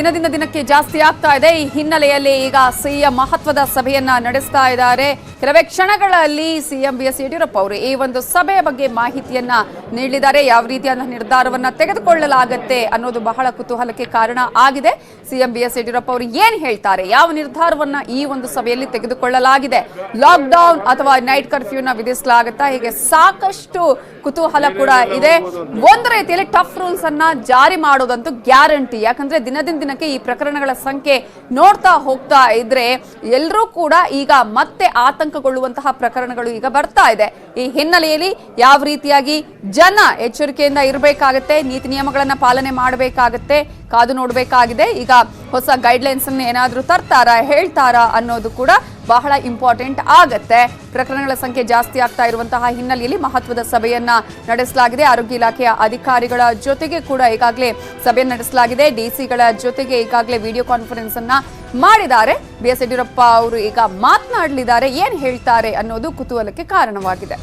ದಿನದಿಂದ ದಿನಕ್ಕೆ ಜಾಸ್ತಿ ಆಗ್ತಾ ಇದೆ. ಈ ಹಿನ್ನೆಲೆಯಲ್ಲಿ ಈಗ ಸಿಎಂ ಮಹತ್ವದ ಸಭೆಯನ್ನ ನಡೆಸ್ತಾ ಇದ್ದಾರೆ. ಕೆಲವೇ ಕ್ಷಣಗಳಲ್ಲಿ ಸಿಎಂ ಬಿಎಸ್ ಯಡಿಯೂರಪ್ಪ ಅವರು ಈ ಒಂದು ಸಭೆಯ ಬಗ್ಗೆ ಮಾಹಿತಿಯನ್ನ ನೀಡಿದ್ದಾರೆ. ಯಾವ ರೀತಿಯಾದ ನಿರ್ಧಾರವನ್ನ ತೆಗೆದುಕೊಳ್ಳಲಾಗುತ್ತೆ ಅನ್ನೋದು ಬಹಳ ಕುತೂಹಲಕ್ಕೆ ಕಾರಣ ಆಗಿದೆ. ಸಿಎಂ ಬಿಎಸ್ ಯಡಿಯೂರಪ್ಪ ಅವರು ಏನ್ ಹೇಳ್ತಾರೆ, ಯಾವ ನಿರ್ಧಾರವನ್ನ ಈ ಒಂದು ಸಭೆಯಲ್ಲಿ ತೆಗೆದುಕೊಳ್ಳಲಾಗಿದೆ, ಲಾಕ್ ಡೌನ್ ಅಥವಾ ನೈಟ್ ಕರ್ಫ್ಯೂನ ವಿಧಿಸಲಾಗುತ್ತಾ, ಹೀಗೆ ಸಾಕಷ್ಟು ಕುತೂಹಲ ಕೂಡ ಇದೆ. ಒಂದು ರೀತಿಯಲ್ಲಿ ಟಫ್ ರೂಲ್ಸ್ ಅನ್ನ ಜಾರಿ ಮಾಡೋದಂತೂ ಗ್ಯಾರಂಟಿ. ಯಾಕಂದ್ರೆ ದಿನದಿಂದ ದಿನಕ್ಕೆ ಈ ಪ್ರಕರಣಗಳ ಸಂಖ್ಯೆ ನೋಡ್ತಾ ಹೋಗ್ತಾ ಇದ್ರೆ ಎಲ್ಲರೂ ಕೂಡ ಈಗ ಮತ್ತೆ ಆತಂಕಗೊಳ್ಳುವಂತಹ ಪ್ರಕರಣಗಳು ಈಗ ಬರ್ತಾ ಇದೆ. ಈ ಹಿನ್ನೆಲೆಯಲ್ಲಿ ಯಾವ ರೀತಿಯಾಗಿ ಜನ ಎಚ್ಚರಿಕೆಯಿಂದ ಇರಬೇಕಾಗುತ್ತೆ, ನೀತಿ ನಿಯಮಗಳನ್ನ ಪಾಲನೆ ಮಾಡಬೇಕಾಗುತ್ತೆ, ಕಾದು ನೋಡಬೇಕಾಗಿದೆ. ಈಗ ಹೊಸ ಗೈಡ್ಲೈನ್ಸ್ ಅನ್ನು ಏನಾದ್ರೂ ತರ್ತಾರಾ, ಹೇಳ್ತಾರಾ ಅನ್ನೋದು ಕೂಡ ಬಹಳ ಇಂಪಾರ್ಟೆಂಟ್ ಆಗತ್ತೆ. ಪ್ರಕರಣಗಳ ಸಂಖ್ಯೆ ಜಾಸ್ತಿ ಆಗ್ತಾ ಇರುವಂತಹ ಹಿನ್ನೆಲೆಯಲ್ಲಿ ಮಹತ್ವದ ಸಭೆಯನ್ನ ನಡೆಸಲಾಗಿದೆ. ಆರೋಗ್ಯ ಇಲಾಖೆಯ ಅಧಿಕಾರಿಗಳ ಜೊತೆಗೆ ಕೂಡ ಈಗಾಗಲೇ ಸಭೆಯನ್ನು ನಡೆಸಲಾಗಿದೆ. ಡಿಸಿಗಳ ಜೊತೆಗೆ ಈಗಾಗಲೇ ವಿಡಿಯೋ ಕಾನ್ಫರೆನ್ಸ್ ಅನ್ನ ಮಾಡಿದ್ದಾರೆ. ಬಿಎಸ್ ಯಡಿಯೂರಪ್ಪ ಅವರು ಈಗ ಮಾತನಾಡಲಿದ್ದಾರೆ. ಏನ್ ಹೇಳ್ತಾರೆ ಅನ್ನೋದು ಕುತೂಹಲಕ್ಕೆ ಕಾರಣವಾಗಿದೆ.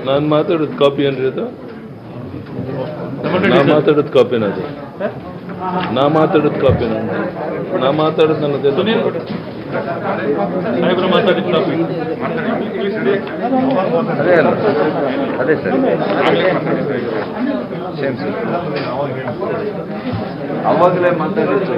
ನಾನು ಮಾತಾಡೋದು ಕಾಪಿ ಏನ್ರಿ ಅದು? ನಾ ಮಾತಾಡೋದು ಕಾಪಿನ ಅದು? ನಾ ಮಾತಾಡೋದು ಕಾಪಿನ? ನಾ ಮಾತಾಡೋದು ನನ್ನದೆಲ್ಲ ಅದೇ ಅಲ್ಲ, ಅದೇ ಸರ್, ಸೇಮ್ ಸರ್, ಅವಾಗಲೇ ಮಾತಾಡಿದ್ದು.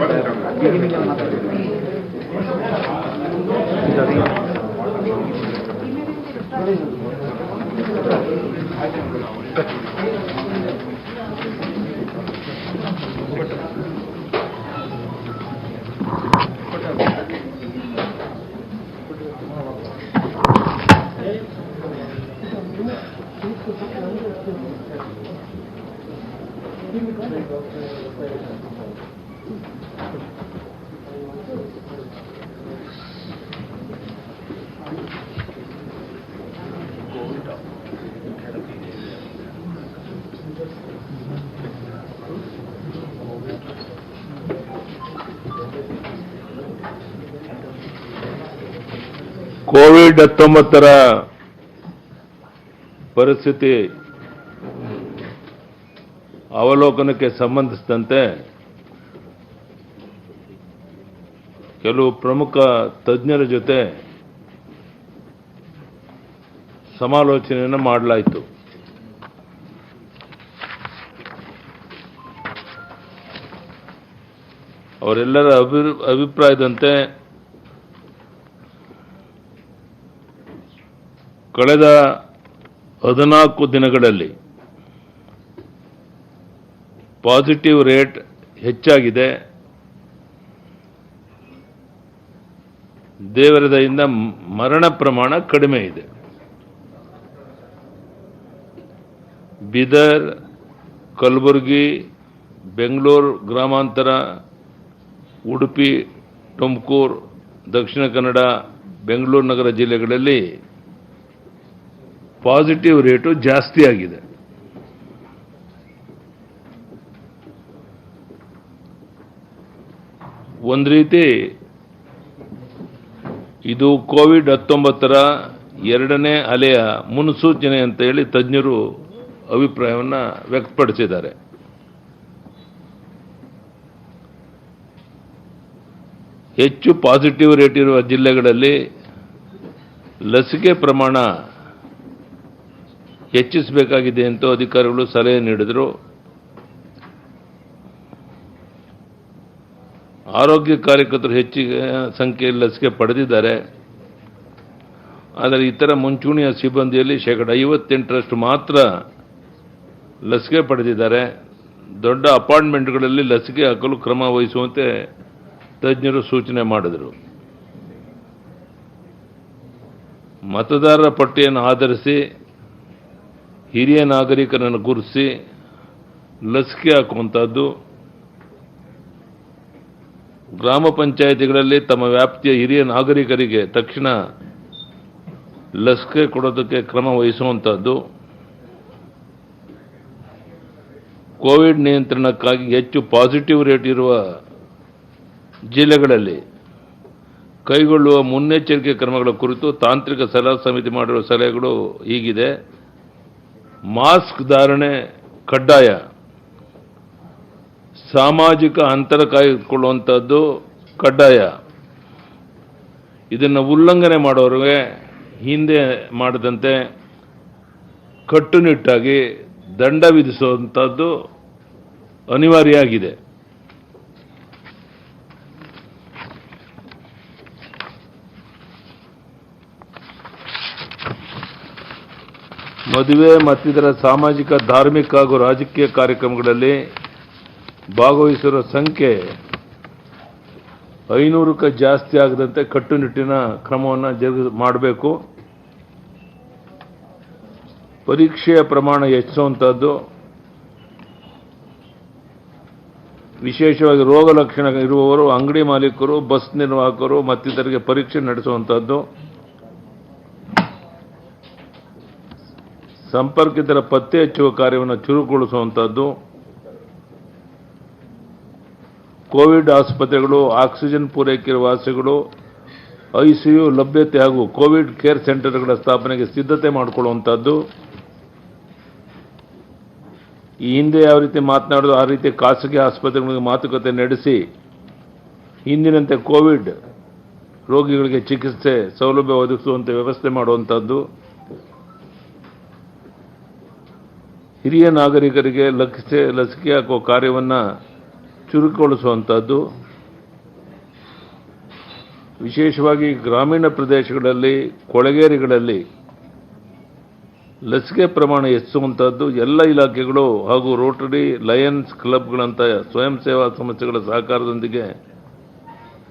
ಕೋವಿಡ್-19 ಪರಿಸ್ಥಿತಿ ಅವಲೋಕನಕ್ಕೆ ಸಂಬಂಧಿಸಿದಂತೆ ಕೆಲವು ಪ್ರಮುಖ ತಜ್ಞರ ಜೊತೆ ಸಮಾಲೋಚನೆಯನ್ನು ಮಾಡಲಾಯಿತು. ಅವರೆಲ್ಲರ ಅಭಿಪ್ರಾಯದಂತೆ ಕಳೆದ 14 ದಿನಗಳಲ್ಲಿ ಪಾಸಿಟಿವ್ ರೇಟ್ ಹೆಚ್ಚಾಗಿದೆ. ದೇವರ ದಯೆಯಿಂದ ಮರಣ ಪ್ರಮಾಣ ಕಡಿಮೆ ಇದೆ. ಬೀದರ್, ಕಲಬುರಗಿ, ಬೆಂಗಳೂರು ಗ್ರಾಮಾಂತರ, ಉಡುಪಿ, ತುಮಕೂರು, ದಕ್ಷಿಣ ಕನ್ನಡ, ಬೆಂಗಳೂರು ನಗರ ಜಿಲ್ಲೆಗಳಲ್ಲಿ ಪಾಸಿಟಿವ್ ರೇಟು ಜಾಸ್ತಿ ಆಗಿದೆ. ಒಂದು ರೀತಿ ಇದು ಕೋವಿಡ್-19 ಎರಡನೇ ಅಲೆಯ ಮುನ್ಸೂಚನೆ ಅಂತ ಹೇಳಿ ತಜ್ಞರು ಅಭಿಪ್ರಾಯವನ್ನು ವ್ಯಕ್ತಪಡಿಸಿದ್ದಾರೆ. ಹೆಚ್ಚು ಪಾಸಿಟಿವ್ ರೇಟ್ ಇರುವ ಜಿಲ್ಲೆಗಳಲ್ಲಿ ಲಸಿಕೆ ಪ್ರಮಾಣ ಹೆಚ್ಚಿಸಬೇಕಾಗಿದೆ ಅಂತ ಅಧಿಕಾರಿಗಳು ಸಲಹೆ ನೀಡಿದರು. ಆರೋಗ್ಯ ಕಾರ್ಯಕರ್ತರು ಹೆಚ್ಚಿಗೆ ಸಂಖ್ಯೆಯಲ್ಲಿ ಲಸಿಕೆ ಪಡೆದಿದ್ದಾರೆ. ಆದರೆ ಇತರ ಮುಂಚೂಣಿಯ ಸಿಬ್ಬಂದಿಯಲ್ಲಿ 58% ಮಾತ್ರ ಲಸಿಕೆ ಪಡೆದಿದ್ದಾರೆ. ದೊಡ್ಡ ಅಪಾರ್ಟ್ಮೆಂಟ್ಗಳಲ್ಲಿ ಲಸಿಕೆ ಹಾಕಲು ಕ್ರಮ ವಹಿಸುವಂತೆ ತಜ್ಞರು ಸೂಚನೆ ಮಾಡಿದರು. ಮತದಾರರ ಪಟ್ಟಿಯನ್ನು ಆಧರಿಸಿ ಹಿರಿಯ ನಾಗರಿಕರನ್ನು ಗುರುತಿಸಿ ಲಸಿಕೆ ಹಾಕುವಂಥದ್ದು, ಗ್ರಾಮ ಪಂಚಾಯಿತಿಗಳಲ್ಲಿ ತಮ್ಮ ವ್ಯಾಪ್ತಿಯ ಹಿರಿಯ ನಾಗರಿಕರಿಗೆ ತಕ್ಷಣ ಲಸಿಕೆ ಕೊಡೋದಕ್ಕೆ ಕ್ರಮ ವಹಿಸುವಂಥದ್ದು, ಕೋವಿಡ್ ನಿಯಂತ್ರಣಕ್ಕಾಗಿ ಹೆಚ್ಚು ಪಾಸಿಟಿವ್ ರೇಟ್ ಇರುವ ಜಿಲ್ಲೆಗಳಲ್ಲಿ ಕೈಗೊಳ್ಳುವ ಮುನ್ನೆಚ್ಚರಿಕೆ ಕ್ರಮಗಳ ಕುರಿತು ತಾಂತ್ರಿಕ ಸಲಹಾ ಸಮಿತಿ ಮಾಡಿರುವ ಸಲಹೆಗಳು ಹೀಗಿದೆ. ಮಾಸ್ಕ್ ಧಾರಣೆ ಕಡ್ಡಾಯ, ಸಾಮಾಜಿಕ ಅಂತರ ಕಾಯ್ದುಕೊಳ್ಳುವಂಥದ್ದು ಕಡ್ಡಾಯ. ಇದನ್ನು ಉಲ್ಲಂಘನೆ ಮಾಡೋರಿಗೆ ಹಿಂದೆ ಮಾಡದಂತೆ ಕಟ್ಟುನಿಟ್ಟಾಗಿ ದಂಡ ವಿಧಿಸುವಂಥದ್ದು ಅನಿವಾರ್ಯ ಆಗಿದೆ. ಮದುವೆ ಮತ್ತಿತರ ಸಾಮಾಜಿಕ, ಧಾರ್ಮಿಕ ಹಾಗೂ ರಾಜಕೀಯ ಕಾರ್ಯಕ್ರಮಗಳಲ್ಲಿ ಭಾಗವಹಿಸಿರುವ ಸಂಖ್ಯೆ 500ಕ್ಕೆ ಜಾಸ್ತಿ ಆಗದಂತೆ ಕಟ್ಟುನಿಟ್ಟಿನ ಕ್ರಮವನ್ನು ಮಾಡಬೇಕು. ಪರೀಕ್ಷೆಯ ಪ್ರಮಾಣ ಹೆಚ್ಚಿಸುವಂಥದ್ದು, ವಿಶೇಷವಾಗಿ ರೋಗ ಲಕ್ಷಣ ಇರುವವರು, ಅಂಗಡಿ ಮಾಲೀಕರು, ಬಸ್ ನಿರ್ವಾಹಕರು ಮತ್ತಿತರರಿಗೆ ಪರೀಕ್ಷೆ ನಡೆಸುವಂಥದ್ದು, ಸಂಪರ್ಕಿತರ ಪತ್ತೆ ಹಚ್ಚುವ ಕಾರ್ಯವನ್ನು ಚುರುಕುಗೊಳಿಸುವಂಥದ್ದು, ಕೋವಿಡ್ ಆಸ್ಪತ್ರೆಗಳು, ಆಕ್ಸಿಜನ್ ಪೂರೈಕೆ ವಾಸಿಗಳು, ಐಸಿಯು ಲಭ್ಯತೆ ಹಾಗೂ ಕೋವಿಡ್ ಕೇರ್ ಸೆಂಟರ್ಗಳ ಸ್ಥಾಪನೆಗೆ ಸಿದ್ಧತೆ ಮಾಡಿಕೊಳ್ಳುವಂಥದ್ದು. ಈ ಹಿಂದೆ ಯಾವ ರೀತಿ ಮಾತನಾಡೋದು ಆ ರೀತಿ ಖಾಸಗಿ ಆಸ್ಪತ್ರೆಗಳಿಗೆ ಮಾತುಕತೆ ನಡೆಸಿ ಹಿಂದಿನಂತೆ ಕೋವಿಡ್ ರೋಗಿಗಳಿಗೆ ಚಿಕಿತ್ಸೆ ಸೌಲಭ್ಯ ಒದಗಿಸುವಂತೆ ವ್ಯವಸ್ಥೆ ಮಾಡುವಂಥದ್ದು. ಹಿರಿಯ ನಾಗರಿಕರಿಗೆ ಲಸಿಕೆ ಹಾಕುವ ಕಾರ್ಯವನ್ನು ಚುರುಕುಗೊಳಿಸುವಂಥದ್ದು, ವಿಶೇಷವಾಗಿ ಗ್ರಾಮೀಣ ಪ್ರದೇಶಗಳಲ್ಲಿ, ಕೊಳಗೇರಿಗಳಲ್ಲಿ ಲಸಿಕೆ ಪ್ರಮಾಣ ಹೆಚ್ಚಿಸುವಂಥದ್ದು. ಎಲ್ಲ ಇಲಾಖೆಗಳು ಹಾಗೂ ರೋಟರಿ, ಲಯನ್ಸ್ ಕ್ಲಬ್ಗಳಂಥ ಸ್ವಯಂ ಸೇವಾ ಸಂಸ್ಥೆಗಳ ಸಹಕಾರದೊಂದಿಗೆ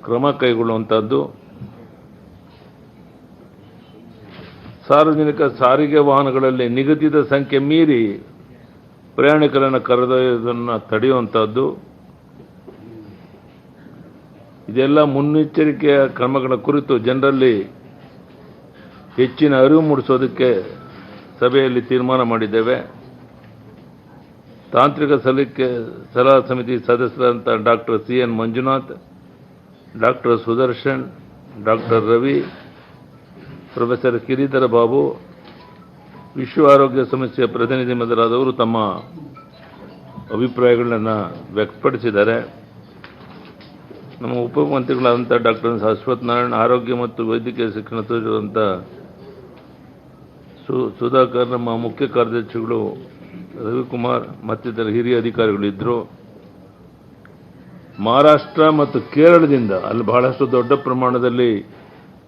ಕ್ರಮ ಕೈಗೊಳ್ಳುವಂಥದ್ದು. ಸಾರ್ವಜನಿಕ ಸಾರಿಗೆ ವಾಹನಗಳಲ್ಲಿ ನಿಗದಿತ ಸಂಖ್ಯೆ ಮೀರಿ ಪ್ರಯಾಣಿಕರನ್ನು ಕರೆದೊಯ್ಯುವುದನ್ನು ತಡೆಯುವಂಥದ್ದು. ಇದೆಲ್ಲ ಮುನ್ನೆಚ್ಚರಿಕೆಯ ಕ್ರಮಗಳ ಕುರಿತು ಜನರಲ್ಲಿ ಹೆಚ್ಚಿನ ಅರಿವು ಮೂಡಿಸೋದಕ್ಕೆ ಸಭೆಯಲ್ಲಿ ತೀರ್ಮಾನ ಮಾಡಿದ್ದೇವೆ. ತಾಂತ್ರಿಕ ಸಲಹಾ ಸಮಿತಿ ಸದಸ್ಯರಾದಂಥ doctor CN Manjunath, doctor Sudarshan, doctor Ravi, professor Giridhara Babu, ವಿಶ್ವ ಆರೋಗ್ಯ ಸಂಸ್ಥೆಯ ಪ್ರತಿನಿಧಿ ಮೊದಲಾದವರು ತಮ್ಮ ಅಭಿಪ್ರಾಯಗಳನ್ನು ವ್ಯಕ್ತಪಡಿಸಿದ್ದಾರೆ. ನಮ್ಮ ಉಪಮುಖ್ಯಮಂತ್ರಿಗಳಾದಂಥ ಡಾಕ್ಟರ್ ಅಶ್ವಥ್ ನಾರಾಯಣ್, ಆರೋಗ್ಯ ಮತ್ತು ವೈದ್ಯಕೀಯ ಶಿಕ್ಷಣ ಸಚಿವರಾದಂಥ ಸುಧಾಕರ್, ನಮ್ಮ ಮುಖ್ಯ ಕಾರ್ಯದರ್ಶಿಗಳು ರವಿಕುಮಾರ್ ಮತ್ತಿತರ ಹಿರಿಯ ಅಧಿಕಾರಿಗಳಿದ್ದರು. ಮಹಾರಾಷ್ಟ್ರ ಮತ್ತು ಕೇರಳದಿಂದ ಅಲ್ಲಿ ಬಹಳಷ್ಟು ದೊಡ್ಡ ಪ್ರಮಾಣದಲ್ಲಿ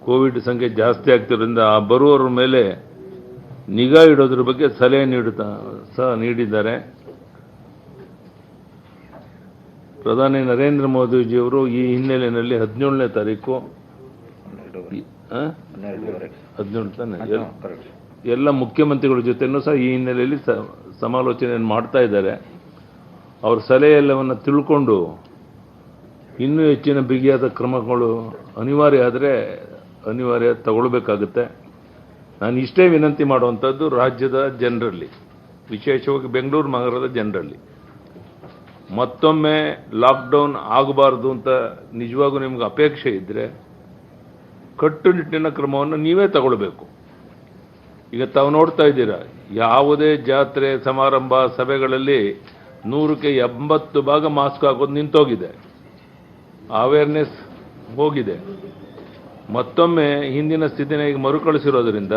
ಕೋವಿಡ್ ಸಂಖ್ಯೆ ಜಾಸ್ತಿ ಆಗ್ತಿರೋದ್ರಿಂದ ಆ ಬರುವವರ ಮೇಲೆ ನಿಗಾ ಇಡೋದ್ರ ಬಗ್ಗೆ ಸಲಹೆ ನೀಡಿದ್ದಾರೆ. ಪ್ರಧಾನಿ ನರೇಂದ್ರ ಮೋದಿಜಿಯವರು ಈ ಹಿನ್ನೆಲೆಯಲ್ಲಿ 17ನೇ ತಾರೀಕು 17 ತಾನೆ ಎಲ್ಲ ಮುಖ್ಯಮಂತ್ರಿಗಳ ಜೊತೆನೂ ಸಹ ಈ ಹಿನ್ನೆಲೆಯಲ್ಲಿ ಸಮಾಲೋಚನೆಯನ್ನು ಮಾಡ್ತಾ ಇದ್ದಾರೆ. ಅವ್ರ ಸಲಹೆ ಎಲ್ಲವನ್ನು ತಿಳ್ಕೊಂಡು ಇನ್ನೂ ಹೆಚ್ಚಿನ ಬಿಗಿಯಾದ ಕ್ರಮಗಳು ಅನಿವಾರ್ಯ ತಗೊಳ್ಬೇಕಾಗುತ್ತೆ. ನಾನು ಇಷ್ಟೇ ವಿನಂತಿ ಮಾಡುವಂಥದ್ದು ರಾಜ್ಯದ ಜನರಲ್ಲಿ, ವಿಶೇಷವಾಗಿ ಬೆಂಗಳೂರು ನಗರದ ಜನರಲ್ಲಿ, ಮತ್ತೊಮ್ಮೆ ಲಾಕ್ಡೌನ್ ಆಗಬಾರ್ದು ಅಂತ ನಿಜವಾಗೂ ನಿಮ್ಗೆ ಅಪೇಕ್ಷೆ ಇದ್ದರೆ ಕಟ್ಟುನಿಟ್ಟಿನ ಕ್ರಮವನ್ನು ನೀವೇ ತಗೊಳ್ಬೇಕು. ಈಗ ತಾವು ನೋಡ್ತಾ ಇದ್ದೀರಾ, ಯಾವುದೇ ಜಾತ್ರೆ, ಸಮಾರಂಭ, ಸಭೆಗಳಲ್ಲಿ 100ಕ್ಕೆ 80 ಭಾಗ ಮಾಸ್ಕ್ ಹಾಕೋದು ನಿಂತೋಗಿದೆ, ಅವೇರ್ನೆಸ್ ಹೋಗಿದೆ. ಮತ್ತೊಮ್ಮೆ ಹಿಂದಿನ ಸ್ಥಿತಿನ ಈಗ ಮರುಕಳಿಸಿರೋದ್ರಿಂದ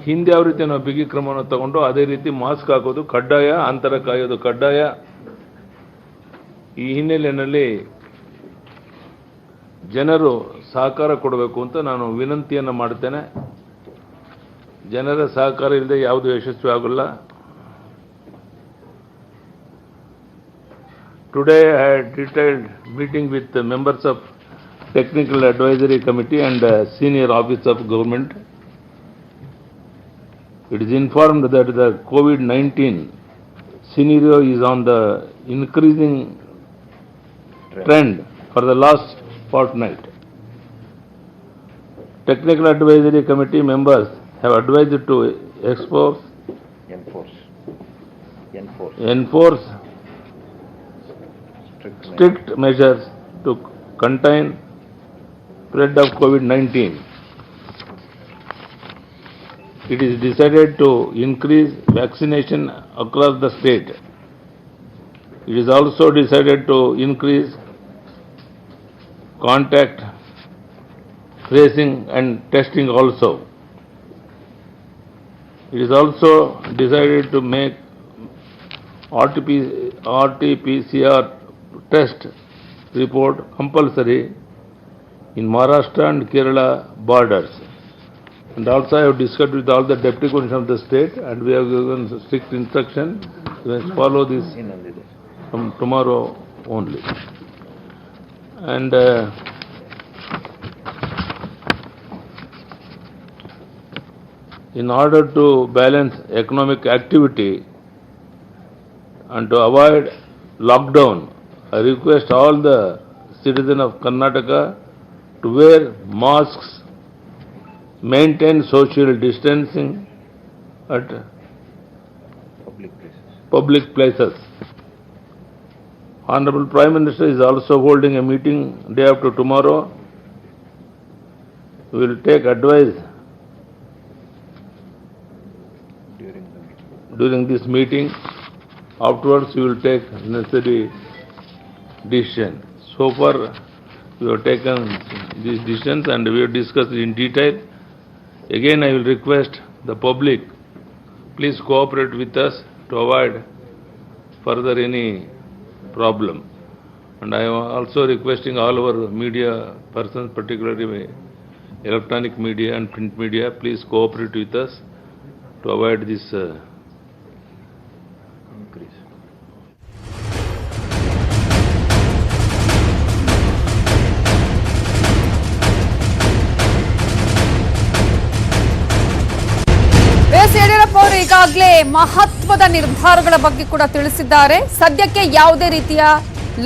ಹಿಂದೆ ಯಾವ ರೀತಿ ನಾವು ಬಿಗಿ ಕ್ರಮವನ್ನು ತಗೊಂಡು ಅದೇ ರೀತಿ ಮಾಸ್ಕ್ ಹಾಕೋದು ಕಡ್ಡಾಯ, ಅಂತರ ಕಾಯೋದು ಕಡ್ಡಾಯ. ಈ ಹಿನ್ನೆಲೆಯಲ್ಲಿ ಜನರು ಸಹಕಾರ ಕೊಡಬೇಕು ಅಂತ ನಾನು ವಿನಂತಿಯನ್ನು ಮಾಡ್ತೇನೆ. ಜನರ ಸಹಕಾರ ಇಲ್ಲದೆ ಯಾವುದು ಯಶಸ್ವಿ ಆಗೋಲ್ಲ. Today I had detailed meeting with the members of Technical Advisory Committee and Senior Office of Government. It is informed that the COVID-19 scenario is on the increasing trend for the last fortnight. Technical Advisory Committee members have advised to enforce strict measures to contain spread of COVID-19. It is decided to increase vaccination across the state. It is also decided to increase contact tracing and testing also. It is also decided to make RT-PCR test report compulsory in Maharashtra and Kerala borders. And also I have discussed with all the deputy commissioners of the state, and we have given strict instruction to follow this from tomorrow only. And in order to balance economic activity and to avoid lockdown, I request all the citizens of Karnataka to wear masks, maintain social distancing at public places. Honorable Prime Minister is also holding a meeting day after tomorrow. We will take advice during this meeting. Afterwards, we will take necessary decision. So far, we have taken these decisions and we have discussed in detail. Again, I will request the public, please cooperate with us to avoid further any problem. And I am also requesting all our media persons, particularly electronic media and print media, please cooperate with us to avoid this increase. Yediyurappa ಅವರು ಈಗಾಗಲೇ ಮಹತ್ವದ ನಿರ್ಧಾರಗಳ ಬಗ್ಗೆ ಕೂಡ ತಿಳಿಸಿದ್ದಾರೆ. ಸದ್ಯಕ್ಕೆ ಯಾವುದೇ ರೀತಿಯ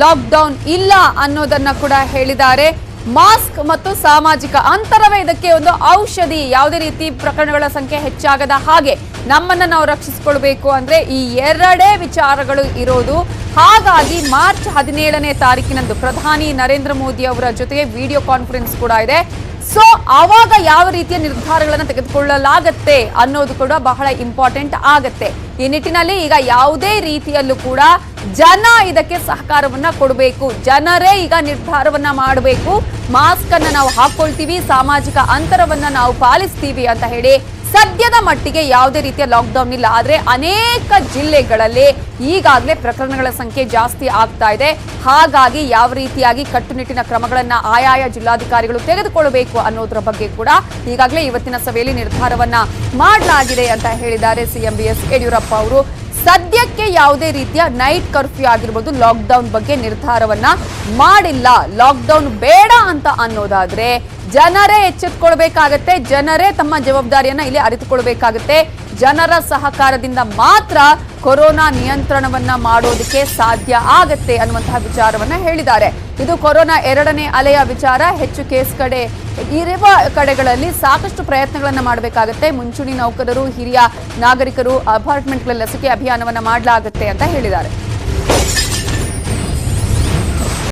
ಲಾಕ್ಡೌನ್ ಇಲ್ಲ ಅನ್ನೋದನ್ನ ಕೂಡ ಹೇಳಿದ್ದಾರೆ. ಮಾಸ್ಕ್ ಮತ್ತು ಸಾಮಾಜಿಕ ಅಂತರವೇ ಇದಕ್ಕೆ ಒಂದು ಔಷಧಿ. ಯಾವುದೇ ರೀತಿ ಪ್ರಕರಣಗಳ ಸಂಖ್ಯೆ ಹೆಚ್ಚಾಗದ ಹಾಗೆ ನಮ್ಮನ್ನ ನಾವು ರಕ್ಷಿಸಿಕೊಳ್ಬೇಕು ಅಂದ್ರೆ ಈ ಎರಡೇ ವಿಚಾರಗಳು ಇರೋದು. ಹಾಗಾಗಿ ಮಾರ್ಚ್ 17ನೇ ತಾರೀಕಿನಂದು ಪ್ರಧಾನಿ ನರೇಂದ್ರ ಮೋದಿ ಅವರ ಜೊತೆಗೆ ವಿಡಿಯೋ ಕಾನ್ಫರೆನ್ಸ್ ಕೂಡ ಇದೆ. ಸೊ ಆವಾಗ ಯಾವ ರೀತಿಯ ನಿರ್ಧಾರಗಳನ್ನು ತೆಗೆದುಕೊಳ್ಳಲಾಗತ್ತೆ ಅನ್ನೋದು ಕೂಡ ಬಹಳ ಇಂಪಾರ್ಟೆಂಟ್ ಆಗತ್ತೆ. ಈ ನಿಟ್ಟಿನಲ್ಲಿ ಈಗ ಯಾವುದೇ ರೀತಿಯಲ್ಲೂ ಕೂಡ ಜನ ಇದಕ್ಕೆ ಸಹಕಾರವನ್ನ ಕೊಡಬೇಕು. ಜನರೇ ಈಗ ನಿರ್ಧಾರವನ್ನ ಮಾಡಬೇಕು. ಮಾಸ್ಕ್ ಅನ್ನ ನಾವು ಹಾಕೊಳ್ತೀವಿ, ಸಾಮಾಜಿಕ ಅಂತರವನ್ನ ನಾವು ಪಾಲಿಸ್ತೀವಿ ಅಂತ ಹೇಳಿ ಸದ್ಯದ ಮಟ್ಟಿಗೆ ಯಾವುದೇ ರೀತಿಯ ಲಾಕ್ಡೌನ್ ಇಲ್ಲ. ಆದ್ರೆ ಅನೇಕ ಜಿಲ್ಲೆಗಳಲ್ಲಿ ಈಗಾಗಲೇ ಪ್ರಕರಣಗಳ ಸಂಖ್ಯೆ ಜಾಸ್ತಿ ಆಗ್ತಾ ಇದೆ. ಹಾಗಾಗಿ ಯಾವ ರೀತಿಯಾಗಿ ಕಟ್ಟುನಿಟ್ಟಿನ ಕ್ರಮಗಳನ್ನ ಆಯಾಯ ಜಿಲ್ಲಾಧಿಕಾರಿಗಳು ತೆಗೆದುಕೊಳ್ಳಬೇಕು ಅನ್ನೋದರ ಬಗ್ಗೆ ಕೂಡ ಈಗಾಗಲೇ ಇವತ್ತಿನ ಸಭೆಯಲ್ಲಿ ನಿರ್ಧಾರವನ್ನ ಮಾಡಲಾಗಿದೆ ಅಂತ ಹೇಳಿದ್ದಾರೆ ಸಿಎಂ ಬಿಎಸ್ ಯಡಿಯೂರಪ್ಪ ಅವರು. ಸದ್ಯಕ್ಕೆ ಯಾವುದೇ ರೀತಿಯ ನೈಟ್ ಕರ್ಫ್ಯೂ ಆಗಿರ್ಬೋದು, ಲಾಕ್ಡೌನ್ ಬಗ್ಗೆ ನಿರ್ಧಾರವನ್ನ ಮಾಡಿಲ್ಲ. ಲಾಕ್ಡೌನ್ ಬೇಡ ಅಂತ ಅನ್ನೋದಾದ್ರೆ ಜನರೇ ಎಚ್ಚೆತ್ತುಕೊಳ್ಬೇಕಾಗತ್ತೆ. ಜನರೇ ತಮ್ಮ ಜವಾಬ್ದಾರಿಯನ್ನ ಇಲ್ಲಿ ಅರಿತುಕೊಳ್ಬೇಕಾಗತ್ತೆ. ಜನರ ಸಹಕಾರದಿಂದ ಮಾತ್ರ ಕೊರೋನಾ ನಿಯಂತ್ರಣವನ್ನ ಮಾಡೋದಕ್ಕೆ ಸಾಧ್ಯ ಆಗತ್ತೆ ಅನ್ನುವಂತಹ ವಿಚಾರವನ್ನ ಹೇಳಿದ್ದಾರೆ. ಇದು ಕೊರೋನಾ 2ನೇ ಅಲೆಯ ವಿಚಾರ. ಹೆಚ್ಚು ಕೇಸ್ ಇರುವ ಕಡೆಗಳಲ್ಲಿ ಸಾಕಷ್ಟು ಪ್ರಯತ್ನಗಳನ್ನ ಮಾಡಬೇಕಾಗತ್ತೆ. ಮುಂಚೂಣಿ ನೌಕರರು, ಹಿರಿಯ ನಾಗರಿಕರು, ಅಪಾರ್ಟ್ಮೆಂಟ್ಗಳ ಲಸಿಕೆ ಅಭಿಯಾನವನ್ನ ಮಾಡಲಾಗುತ್ತೆ ಅಂತ ಹೇಳಿದ್ದಾರೆ.